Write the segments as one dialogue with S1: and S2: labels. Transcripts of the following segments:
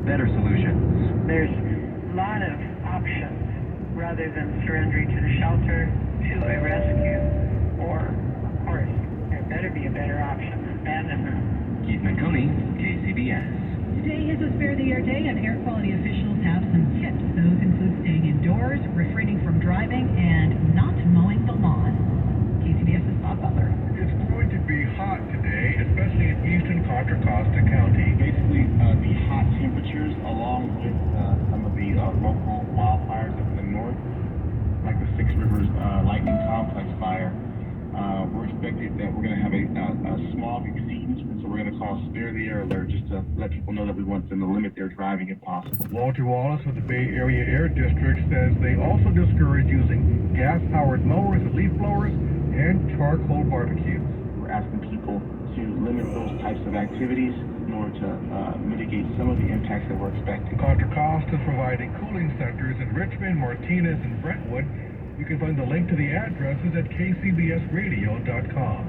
S1: better solutions.
S2: There's a lot of options rather than surrendering to the shelter, to a rescue, or, of course, there better be a better option, abandonment.
S1: Keith Manconi, KCBS.
S3: Today is a Spare the Air Day, and air quality officials have some tips. Those include staying indoors, refraining from driving, and not mowing the lawn. KCBS's Bob Butler.
S4: It's going to be hot today, especially in eastern Contra Costa County.
S5: Basically, the hot temperatures along with some of the local wildfires up in the north, like the Six Rivers Lightning Complex fire, we're expecting that we're going to have a smog exceedance, and so we're going to call Spare the Air Alert just to let people know that we want them to limit their driving if possible.
S4: Walter Wallace of the Bay Area Air District says they also discourage using gas-powered mowers and leaf blowers and charcoal barbecues.
S5: We're asking people to limit those types of activities in order to mitigate some of the impacts that we're expecting.
S4: Contra Costa is providing cooling centers in Richmond, Martinez, and Brentwood. You can find the link to the addresses at kcbsradio.com.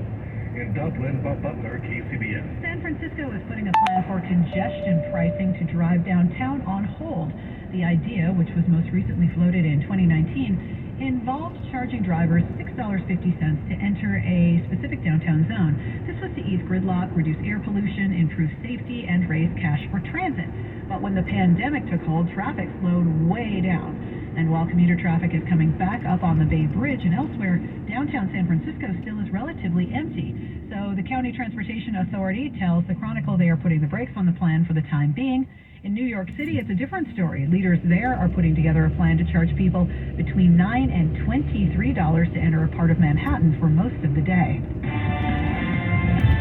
S4: In Dublin, Bob Butler, KCBS.
S3: San Francisco is putting a plan for congestion pricing to drive downtown on hold. The idea, which was most recently floated in 2019, involves charging drivers $6.50 to enter a specific downtown zone. This was to ease gridlock, reduce air pollution, improve safety, and raise cash for transit. But when the pandemic took hold, traffic slowed way down. And while commuter traffic is coming back up on the Bay Bridge and elsewhere, downtown San Francisco still is relatively empty. So the County Transportation Authority tells the Chronicle they are putting the brakes on the plan for the time being. In New York City, it's a different story. Leaders there are putting together a plan to charge people between $9 and $23 to enter a part of Manhattan for most of the day.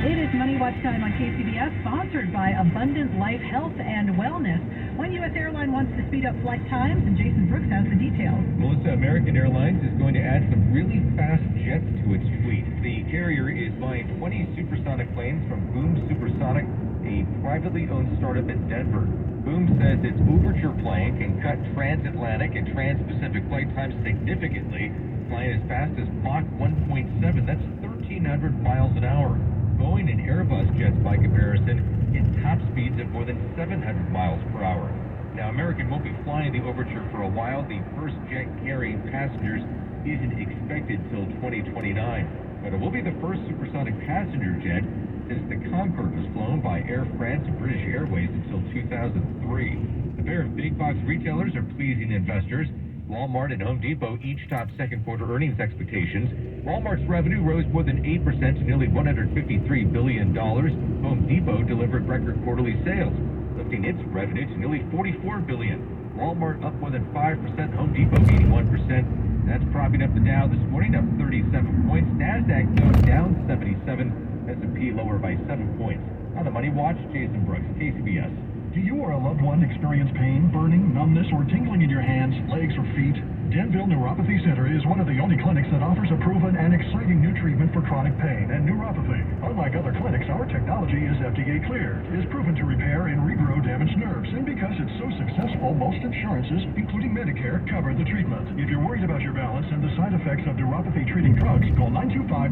S3: It is Money Watch time on KCBS, sponsored by Abundant Life Health and Wellness. One U.S. airline wants to speed up flight times, and Jason Brooks has the details.
S6: Melissa, American Airlines is going to add some really fast jets to its fleet. The carrier is buying 20 supersonic planes from Boom Supersonic, a privately owned startup in Denver. Boom says its Overture plane can cut transatlantic and trans-Pacific flight times significantly, flying as fast as Mach 1.7. That's 1,300 miles an hour. Boeing and Airbus jets, by comparison, hit top speeds of more than 700 miles per hour. Now, American won't be flying the Overture for a while. The first jet carrying passengers isn't expected till 2029. But it will be the first supersonic passenger jet since the Concorde was flown by Air France and British Airways until 2003. A pair of big box retailers are pleasing investors. Walmart and Home Depot each topped second quarter earnings expectations. Walmart's revenue rose more than 8% to nearly $153 billion. Home Depot delivered record quarterly sales, lifting its revenue to nearly $44 billion. Walmart up more than 5%, Home Depot 81%. That's propping up the Dow this morning, up 37 points. NASDAQ goes down 77. S&P lower by 7 points. On the Money Watch, Jason Brooks, KCBS.
S4: Do you or a loved one experience pain, burning, numbness, or tingling in your hands, legs, or feet? Danville Neuropathy Center is one of the only clinics that offers a proven and exciting new treatment for chronic pain and neuropathy. Unlike other clinics, our technology is FDA cleared, is proven to repair and regrow damaged nerves, and because it's so successful, most insurances, including Medicare, cover the treatment. If you're worried about your balance and the side effects of neuropathy treating drugs, call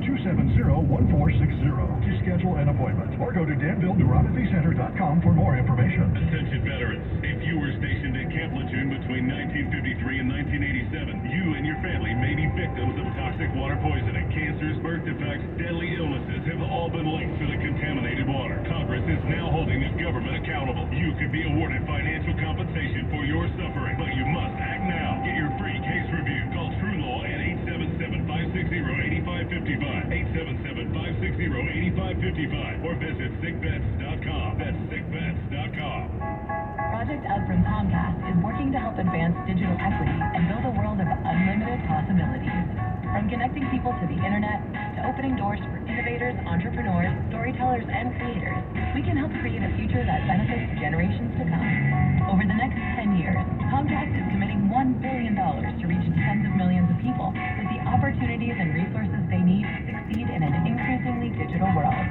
S4: 925-270-1460 to schedule an appointment, or go to DanvilleNeuropathyCenter.com for more information.
S7: Attention veterans, if you were stationed at Camp Lejeune between 1953 and 1987, you and your family may be victims of toxic water poisoning. Cancers, birth defects, deadly illnesses have all been linked to the contaminated water. Congress is now holding the government accountable. You could be awarded financial compensation for your suffering, but you must act now. Get your free case review. Call True Law at 877-560-8555, 877-560-8555, or visit sickvets.com. That's sickvets.com.
S8: Project Up from Comcast is working to help advance digital equity and build a world of unlimited possibilities. From connecting people to the internet, to opening doors for innovators, entrepreneurs, storytellers, and creators, we can help create a future that benefits generations to come. Over the next 10 years, Comcast is committing $1 billion to reach tens of millions of people with the opportunities and resources they need to succeed in an increasingly digital world.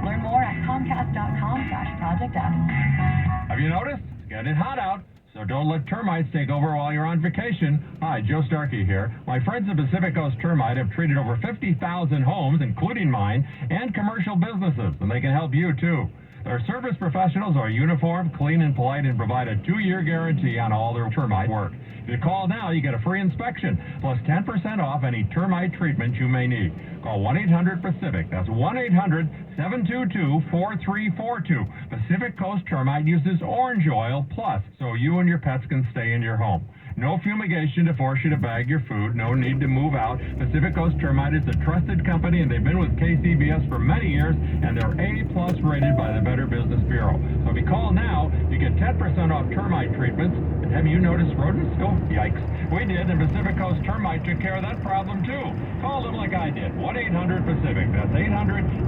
S8: Learn more at comcast.com/projectup.
S9: Have you noticed? It's getting hot out, so don't let termites take over while you're on vacation. Hi, Joe Starkey here. My friends at Pacific Coast Termite have treated over 50,000 homes, including mine, and commercial businesses, and they can help you too. Their service professionals are uniformed, clean, and polite, and provide a 2-year guarantee on all their termite work. If you call now, you get a free inspection, plus 10% off any termite treatment you may need. Call 1-800-PACIFIC. That's 1-800-722-4342. Pacific Coast Termite uses orange oil plus, so you and your pets can stay in your home. No fumigation to force you to bag your food. No need to move out. Pacific Coast Termite is a trusted company, and they've been with KCBS for many years, and they're A+ rated by the Better Business Bureau. So if you call now, you get 10% off termite treatments. And have you noticed rodents? Oh, yikes. We did, and Pacific Coast Termite took care of that problem, too. Call them like I did. 1-800-PACIFIC. That's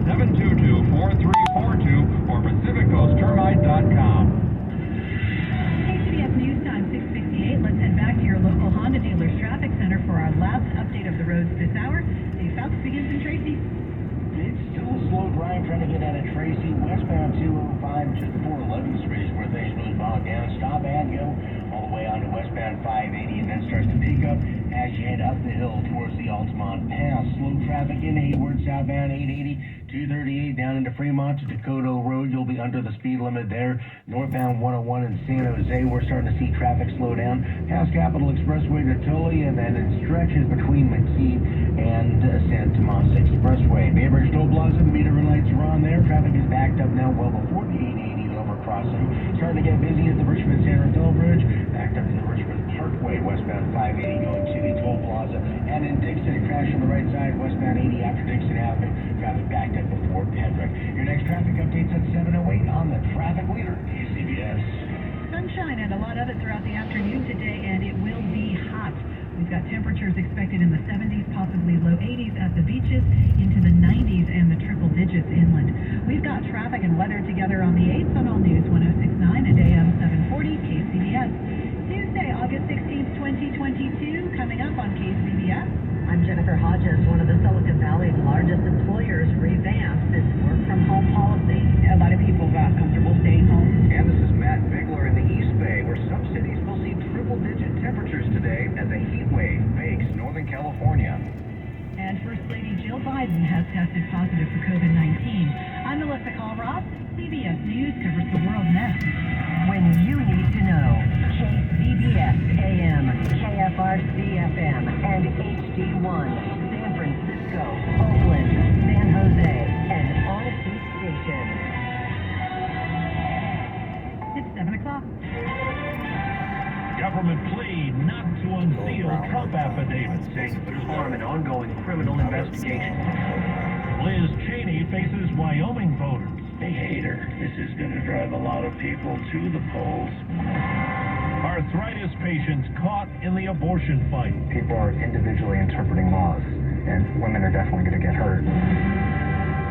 S9: 800-722-4342 or PacificCoastTermite.com.
S3: KCBS News Time 6:58. Let's head back to your local Honda dealer's traffic center for our last update of the roads this hour. Dave Fouts begins in Tracy.
S10: It's still a slow grind trying to get out of Tracy. Westbound 205 just before 11th Street is where things really bog down. Stop and go all the way on to westbound 580 and then starts to pick up as you head up the hill towards the Altamont Pass. Slow traffic in Hayward, southbound 880, 238 down into Fremont to Dakota Road. You'll be under the speed limit there. Northbound 101 in San Jose, we're starting to see traffic slow down. Past Capitol Expressway to Tully, and then it stretches between McKee and San Tomas Expressway. Bay Bridge Toll Plaza, the meter and lights are on there. Traffic is backed up now well before the 880 overcrossing. Starting to get busy at the Richmond San Rafael Bridge. Backed up to the Richmond Parkway, westbound 580 going to the Toll Plaza. And in Dixon, a crash on the right side, westbound 80 after Dixon Avenue. Traffic backed up before Pendrick. Your next traffic update's at 7:08 on the traffic leader, KCBS.
S3: Sunshine and a lot of it throughout the afternoon today, and it will be hot. We've got temperatures expected in the 70s, possibly low 80s at the beaches, into the 90s and the triple digits inland. We've got traffic and weather together on the 8th on All News 106.9 and AM 740 KCBS. Tuesday, August 16th, 2022, coming up on KCBS. I'm Jennifer Hodges. One of the Silicon Valley's largest employers revamped its work-from-home policy. A lot of people got comfortable staying home.
S11: And this is Matt Bigler in the East Bay, where some cities will see triple-digit temperatures today as a heat wave bakes Northern California.
S3: And First Lady Jill Biden has tested positive for COVID-19. I'm Melissa Colross. CBS News covers the world next.
S12: When you need to know, KCBS AM, KFRC FM, and HD1, San Francisco, Oakland, San Jose, and Odyssey Station.
S3: It's 7 o'clock.
S4: Government plea not to unseal Trump affidavit, saying it would harm an ongoing criminal investigation. Liz Cheney faces Wyoming voters.
S10: They hate her. This is going to drive a lot of people to the polls.
S4: Arthritis patients caught in the abortion fight.
S13: People are individually interpreting laws, and women are definitely going to get hurt.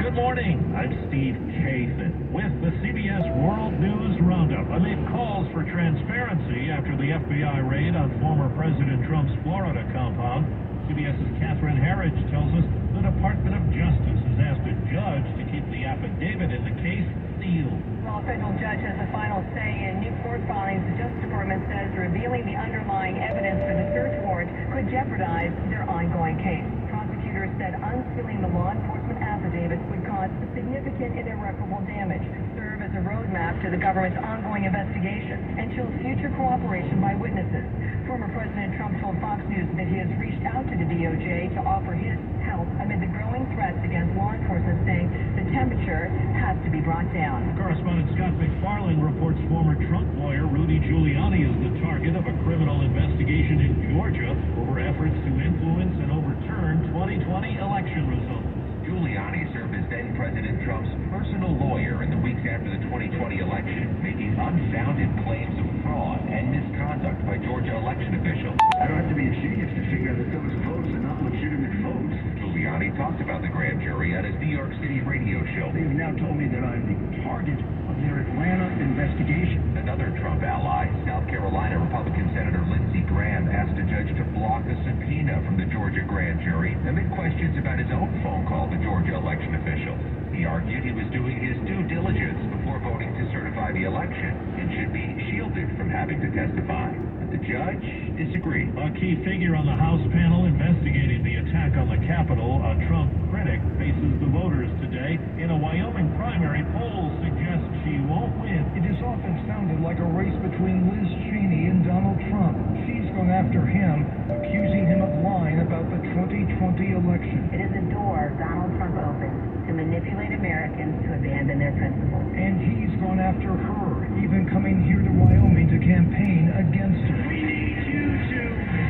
S4: Good morning. I'm Steve Kathan with the CBS World News Roundup. Amid calls for transparency after the FBI raid on former President Trump's Florida compound, CBS's Catherine Herridge tells us the Department of Justice has asked a judge to keep the affidavit in the case sealed.
S2: While a federal judge has the final say in new court filings, the Justice Department says revealing the underlying evidence for the search warrant could jeopardize their ongoing case. Prosecutors said unsealing the law enforcement affidavits would cause significant and irreparable damage, serve as a roadmap to the government's ongoing investigation, and show future cooperation by witnesses. Former President Trump told Fox News that he has reached out to the DOJ to offer his help amid the growing threats against law enforcement, saying the temperature has to be brought down.
S4: Correspondent Scott McFarlane reports former Trump lawyer Rudy Giuliani is the target of a criminal investigation in Georgia over efforts to influence and overturn 2020 election results.
S11: Giuliani served as then-President Trump's personal lawyer in the weeks after the 2020 election, making unfounded claims of fraud and misconduct by Georgia election officials.
S10: I don't have to be a genius to figure that those votes are not legitimate votes.
S11: Giuliani talked about the grand jury on his New York City radio show.
S10: They've now told me that I'm the target of their Atlanta investigation.
S11: Another Trump ally, South Carolina Republican Senator Lindsey Graham, asked a judge to block a subpoena from the Georgia grand jury amid questions about his own phone call to Georgia election officials. He argued he was doing his due diligence before voting to certify the election and should be shielded from having to testify. The judge disagreed.
S14: A key figure on the House panel investigating the attack on the Capitol, a Trump critic, faces the voters today. In a Wyoming primary, polls suggest she won't win.
S4: It has often sounded like a race between Liz Cheney and Donald Trump. She's gone after him, accusing him of lying about the 2020 election.
S2: It is a door Donald Trump opened to manipulate Americans to abandon their principles.
S4: And he's gone after her, even coming here to Wyoming to campaign against her.
S10: We need you to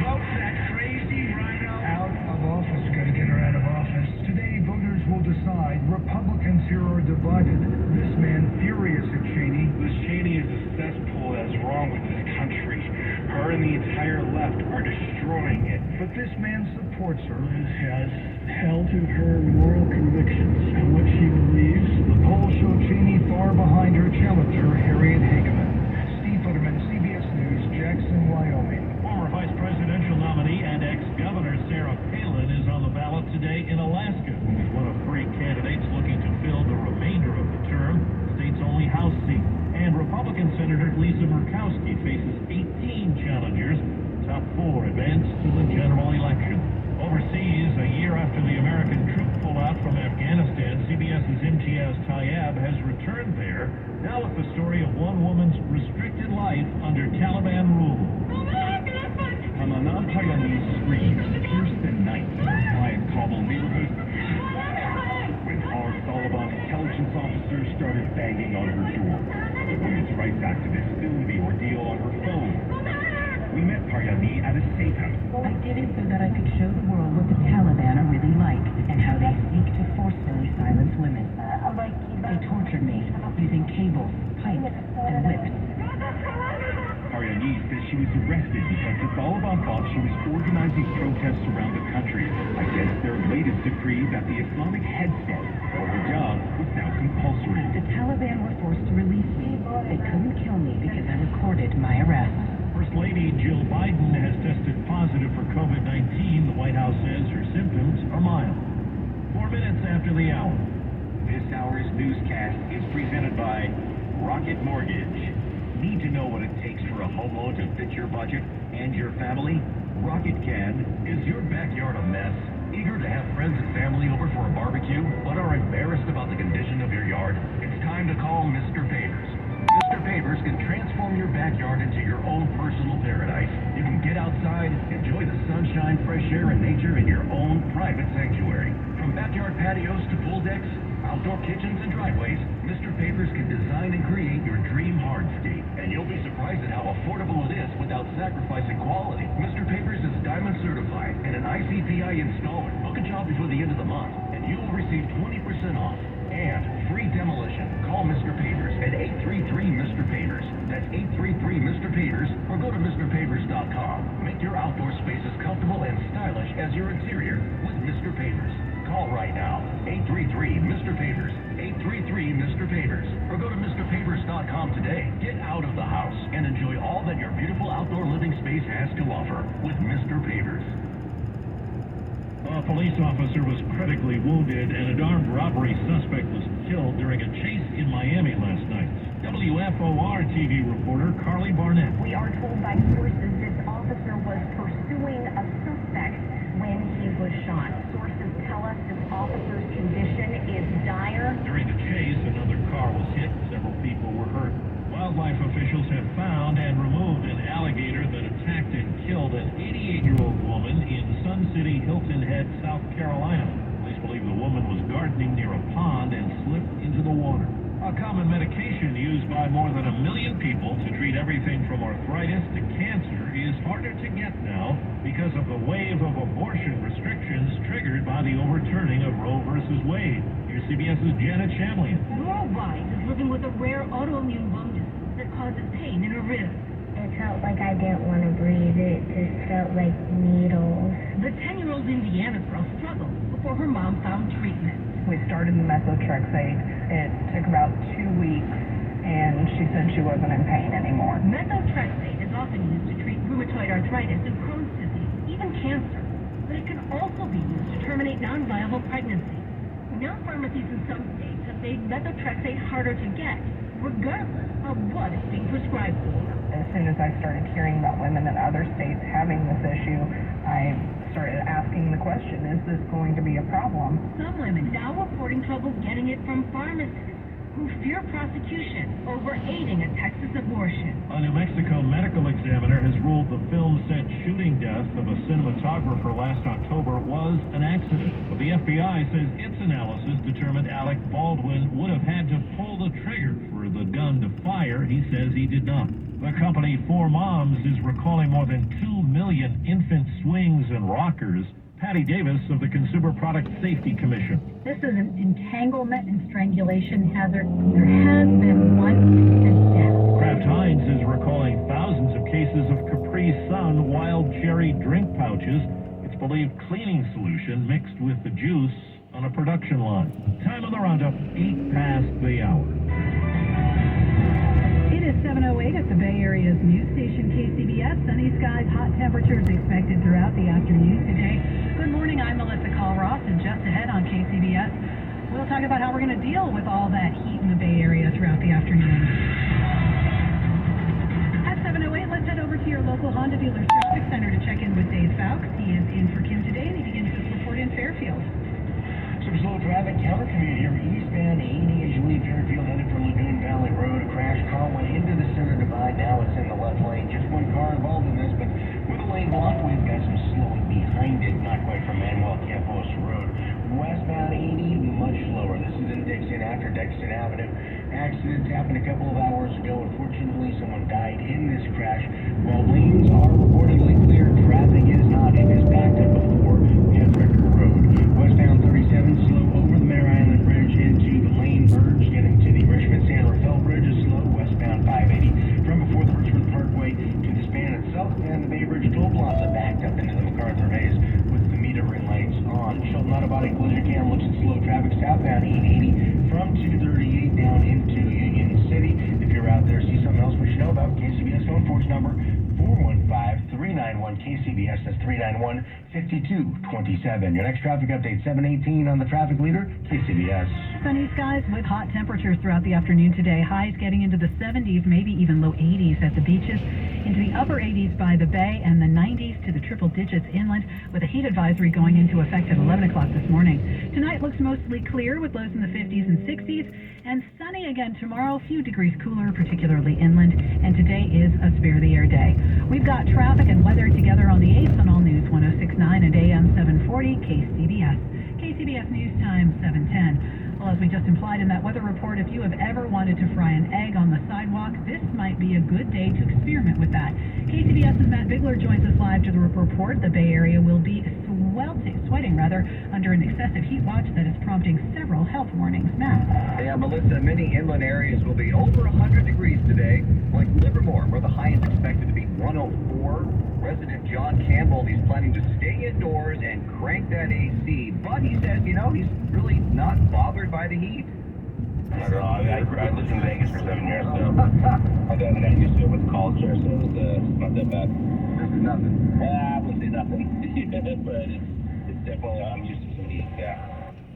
S10: vote that crazy rhino
S4: Out of office. Gotta get her out of office. Today, voters will decide. Republicans here are divided. This man furious at Cheney.
S5: Liz Cheney is a cesspool that's wrong with this country. Her and the entire left are destroying it.
S4: But this man supports her. Liz has held to her moral convictions and what she believes. The polls show Cheney far behind her challenger, Harriet Hageman. Steve Futterman, CBS News, Jackson, Wyoming.
S14: Former vice presidential nominee and ex-governor Sarah Palin is on the ballot today in Alaska. She's one of 3 candidates looking to fill the remainder of the term, the state's only House seat. And Republican Senator Lisa Murkowski faces 18 challengers. Top 4 advance to the general election. Overseas, a year after the American troop pullout from Afghanistan, CBS's Imtiaz Tayyab has returned there, now with the story of one woman's restricted life under Taliban rule.
S5: Hamanan Tayyani's screams pierced the night in a quiet Kabul neighborhood when our Taliban intelligence officers started banging on her door. The women's rights activist filmed the ordeal on her phone. We met Taryani at a safe house.
S8: I did it so that I could show the world what the Taliban are really like and how they seek to forcefully silence women. They tortured me using cables, pipes, and whips.
S5: Taryani says she was arrested because the Taliban thought she was organizing protests around the country against their latest decree that the Islamic headscarf, or hijab, was now compulsory.
S8: The Taliban were forced to release me. They couldn't kill me because I recorded my arrest.
S14: First Lady Jill Biden has tested positive for COVID-19. The White House says her symptoms are mild. 4 minutes after the hour.
S11: This hour's newscast is presented by Rocket Mortgage. Need to know what it takes for a home loan to fit your budget and your family? Rocket can. Is your backyard a mess? Eager to have friends and family over for a barbecue, but are embarrassed about the condition of your yard? It's time to call Mr. Pavers. Mr. Pavers can transform your backyard into your own personal paradise. You can get outside, enjoy the sunshine, fresh air, and nature in your own private sanctuary. From backyard patios to pool decks, outdoor kitchens and driveways, Mr. Pavers can design and create your dream hardscape. And you'll be surprised at how affordable it is without sacrificing quality. Mr. Pavers is Diamond certified and an ICPI installer. Book a job before the end of the month, and you will receive 20% off. And free demolition. Call Mr. Pavers at 833-MR-PAVERS. That's 833-MR-PAVERS, or go to MrPavers.com. Make your outdoor spaces comfortable and stylish as your interior with Mr. Pavers. Call right now. 833-MR-PAVERS. 833-MR-PAVERS. Or go to MrPavers.com today. Get out of the house and enjoy all that your beautiful outdoor living space has to offer with Mr. Pavers.
S14: A police officer was critically wounded and an armed robbery suspect was killed during a chase in Miami last night. WFOR TV reporter Carly Barnett.
S2: We are told by sources this officer was pursuing a suspect when he was shot. Sources tell us this officer's condition is dire.
S14: During the chase, another car was hit. Several people were hurt. Wildlife officials have found and removed an alligator that attacked and killed an 88-year-old woman in Sun City, Hilton Head, South Carolina. Police believe the woman was gardening near a pond and slipped into the water. A common medication used by more than 1 million people to treat everything from arthritis to cancer is harder to get now because of the wave of abortion restrictions triggered by the overturning of Roe versus Wade. Here's CBS's Janet Shamlian.
S15: Laurel Wise is living with a rare autoimmune lung disease that causes pain in her ribs.
S16: It felt like I didn't want to breathe. It just felt like needles.
S15: The 10-year-old Indiana girl struggled before her mom found treatment.
S2: We started the methotrexate. It took about 2 weeks, and she said she wasn't in pain anymore.
S15: Methotrexate is often used to treat rheumatoid arthritis and Crohn's disease, even cancer. But it can also be used to terminate non-viable pregnancy. Now pharmacies in some states have made methotrexate harder to get, regardless of what it's being prescribed for.
S2: As soon as I started hearing about women in other states having this issue, I started asking the question, is this going to be a problem?
S15: Some women now reporting trouble getting it from pharmacists who fear prosecution over aiding a Texas abortion.
S14: A New Mexico medical examiner has ruled the film set shooting death of a cinematographer last October was an accident. But the FBI says its analysis determined Alec Baldwin would have had to pull the trigger for the gun to fire. He says he did not. The company Fourmoms is recalling more than 2 million infant swings and rockers. Patty Davis of the Consumer Product Safety Commission.
S3: This is an entanglement and strangulation hazard. There has been one infant death.
S14: Kraft Heinz is recalling thousands of cases of Capri Sun wild cherry drink pouches. It's believed cleaning solution mixed with the juice on a production line. Time on the roundup, 8 past the hour.
S3: It is 7:08 at the Bay Area's news station KCBS. Sunny skies, hot temperatures expected throughout the afternoon today. Good morning, I'm Melissa Call-Ross, and just ahead on KCBS, we'll talk about how we're going to deal with all that heat in the Bay Area throughout the afternoon. At 7:08, let's head over to your local Honda dealer's traffic center to check in with Dave Fowkes. He is in for Kim today, and he begins his report in Fairfield.
S10: Some slow traffic, counter-commute here, eastbound 80 as you leave Fairfield, headed for Lagoon Valley Road. A crash car went into the center divide, now it's in the left lane. Just one car involved in this, but with a lane blocked, we've got some slowing behind it, not quite from Manuel Campos Road. Westbound 80, much slower. This is in Dixon after Dixon Avenue. Accident happened a couple of hours ago. Unfortunately, someone died in this crash. While lanes are reportedly clear, traffic is not. It is backed up before Headricker Road. Westbound 37, slow over the Mare Island Bridge into the Lane Verge. Getting to the Richmond-San Rafael Bridge is slow. Westbound 580 from before the Richmond Parkway to the span itself. And the Bay Bridge Toll Plaza backed up into the MacArthur Maze with the meter ring lights on. Shelton Autobody Collision Cam looks at slow traffic southbound 880 from 238 down into Union City. If you're out there, see something else we should know about, KCBS phone force number 415-391-KCBS. That's 391-5227. Your next traffic update, 7:18 on the traffic leader, KCBS.
S3: Sunny skies with hot temperatures throughout the afternoon today. Highs getting into the 70s, maybe even low 80s at the beaches, into the upper 80s by the bay, and the 90s to the triple digits inland, with a heat advisory going into effect at 11 o'clock this morning. Tonight looks mostly clear with lows in the 50s and 60s, and sunny again tomorrow, a few degrees cooler, particularly inland, and today is a spare the air day. We've got traffic and weather together on the 8th on All News 106.9 and AM 740 KCBS. KCBS News Time 7:10. Well, as we just implied in that weather report, if you have ever wanted to fry an egg on the sidewalk, this might be a good day to experiment with that. KCBS's Matt Bigler joins us live to the report. The Bay Area will be sweating under an excessive heat watch that is prompting several health warnings. Matt.
S17: Yeah, Melissa, many inland areas will be over 100 degrees today, like Livermore, where the high is expected to be 104. Resident John Campbell, he's planning to stay indoors and crank that AC, but he says, he's really not bothered by the heat.
S5: I don't know. I lived in Vegas for 7 years, so I got used to it with culture, so it's not that bad.
S17: This is nothing.
S5: I wouldn't say nothing, but it's definitely, I'm used to some heat, yeah.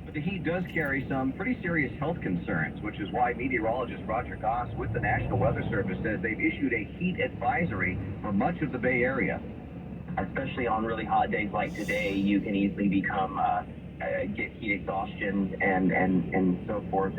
S17: But the heat does carry some pretty serious health concerns, which is why meteorologist Roger Goss with the National Weather Service says they've issued a heat advisory for much of the Bay Area.
S18: Especially on really hot days like today, you can easily become, get heat exhaustion and so forth.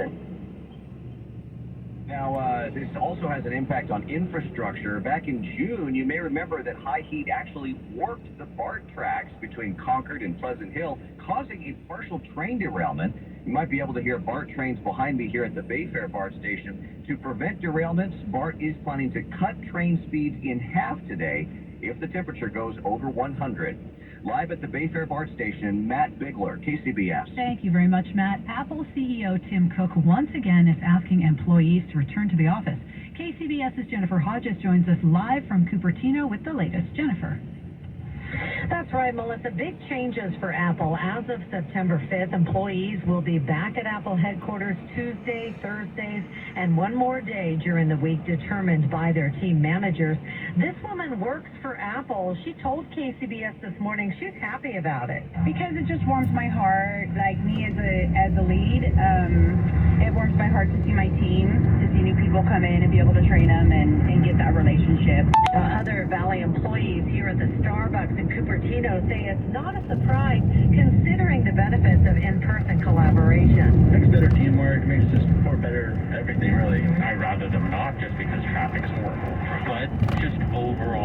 S17: Now, this also has an impact on infrastructure. Back in June, you may remember that high heat actually warped the BART tracks between Concord and Pleasant Hill, causing a partial train derailment. You might be able to hear BART trains behind me here at the Bayfair BART station. To prevent derailments, BART is planning to cut train speeds in half today if the temperature goes over 100. Live at the Bayfair BART station, Matt Bigler, KCBS.
S3: Thank you very much, Matt. Apple CEO Tim Cook once again is asking employees to return to the office. KCBS's Jennifer Hodges joins us live from Cupertino with the latest. Jennifer.
S2: That's right, Melissa. Big changes for Apple. As of September 5th, employees will be back at Apple headquarters Tuesday, Thursdays, and one more day during the week determined by their team managers. This woman works for Apple. She told KCBS this morning she's happy about it.
S19: Because it just warms my heart. Like me as a lead, it warms my heart to see my team, to see new people come in and be able to train them and get that relationship.
S2: at the Starbucks in Cupertino say it's not a surprise considering the benefits of in-person collaboration.
S20: Makes better teamwork, makes this report better, everything really.
S21: I'd rather them not just because traffic's horrible. But just